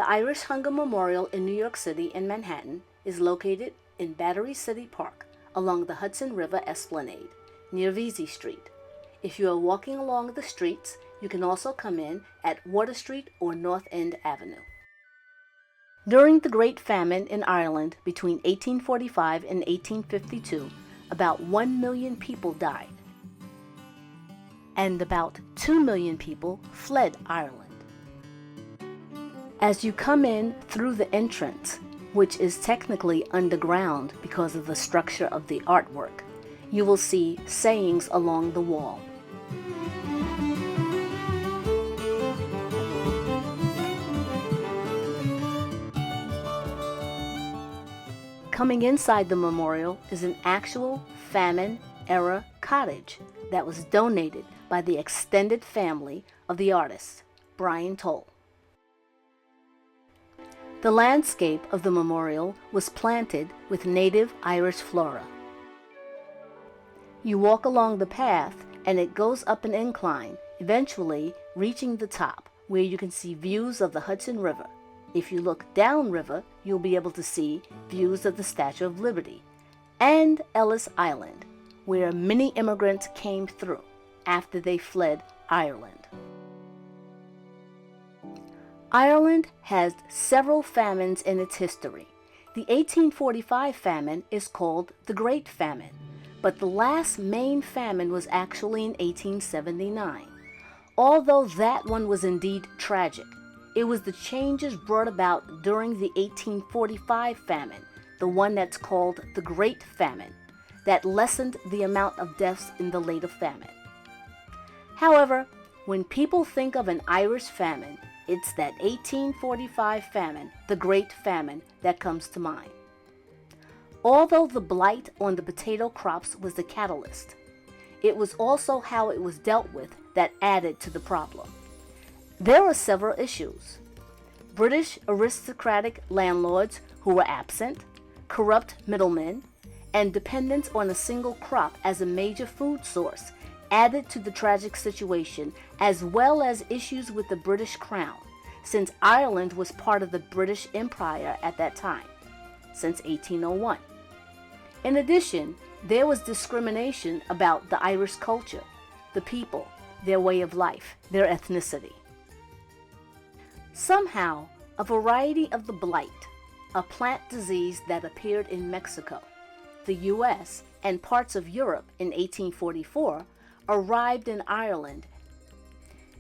Irish Hunger Memorial in New York City in Manhattan is located in Battery City Park along the Hudson River Esplanade near Vesey Street. If you are walking along the streets, you can also come in at Water Street or North End Avenue. During the Great Famine in Ireland between 1845 and 1852, about 1 million people died, and about 2 million people fled Ireland. As you come in through the entrance, which is technically underground because of the structure of the artwork, you will see sayings along the wall. Coming inside the memorial is an actual famine-era cottage that was donated by the extended family of the artist, Brian Toll. The landscape of the memorial was planted with native Irish flora. You walk along the path and it goes up an incline, eventually reaching the top where you can see views of the Hudson River. If you look downriver, you'll be able to see views of the Statue of Liberty and Ellis Island, where many immigrants came through after they fled Ireland. Ireland has several famines in its history. The 1845 famine is called the Great Famine, but the last main famine was actually in 1879. Although that one was indeed tragic, it was the changes brought about during the 1845 famine, the one that's called the Great Famine, that lessened the amount of deaths in the later famine. However, when people think of an Irish famine, it's that 1845 famine, the Great Famine, that comes to mind. Although the blight on the potato crops was the catalyst, it was also how it was dealt with that added to the problem. There are several issues. British aristocratic landlords who were absent, corrupt middlemen, and dependence on a single crop as a major food source added to the tragic situation, as well as issues with the British Crown, since Ireland was part of the British Empire at that time, since 1801. In addition, there was discrimination about the Irish culture, the people, their way of life, their ethnicity. Somehow, a variety of the blight, a plant disease that appeared in Mexico, the U.S., and parts of Europe in 1844, arrived in Ireland.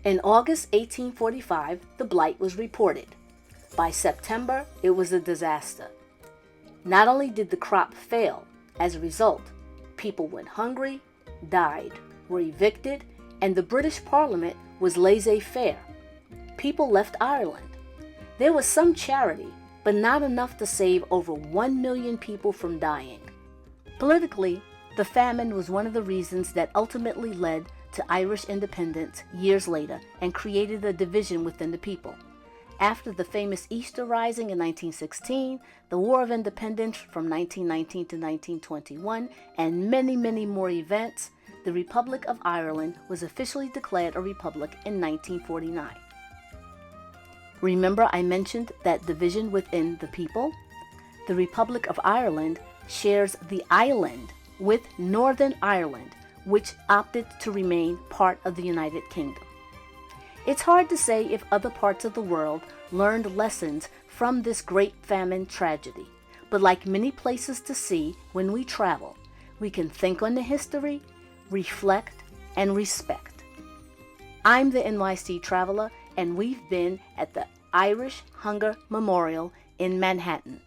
In August 1845, the blight was reported. By September, it was a disaster. Not only did the crop fail, as a result, people went hungry, died, were evicted, and the British Parliament was laissez-faire. People left Ireland. There was some charity, but not enough to save over 1 million people from dying. Politically, the famine was one of the reasons that ultimately led to Irish independence years later and created a division within the people. After the famous Easter Rising in 1916, the War of Independence from 1919 to 1921, and many, many more events, the Republic of Ireland was officially declared a republic in 1949. Remember I mentioned that division within the people? The Republic of Ireland shares the island with Northern Ireland, which opted to remain part of the United Kingdom. It's hard to say if other parts of the world learned lessons from this great famine tragedy, but like many places to see when we travel, we can think on the history, reflect, and respect. I'm the NYC Traveler, and we've been at the Irish Hunger Memorial in Manhattan.